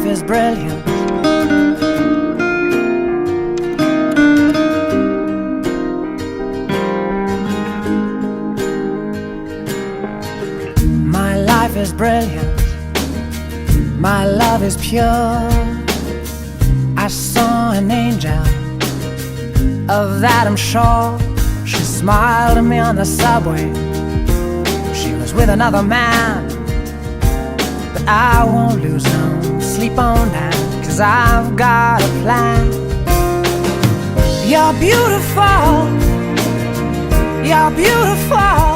life is brilliant. My life is brilliant. My love is pure. I saw an angel, of that I'm sure. She smiled at me on the subway. She was with another man, but I won't lose no sleep on that, 'cause I've got a plan. You're beautiful. You're beautiful.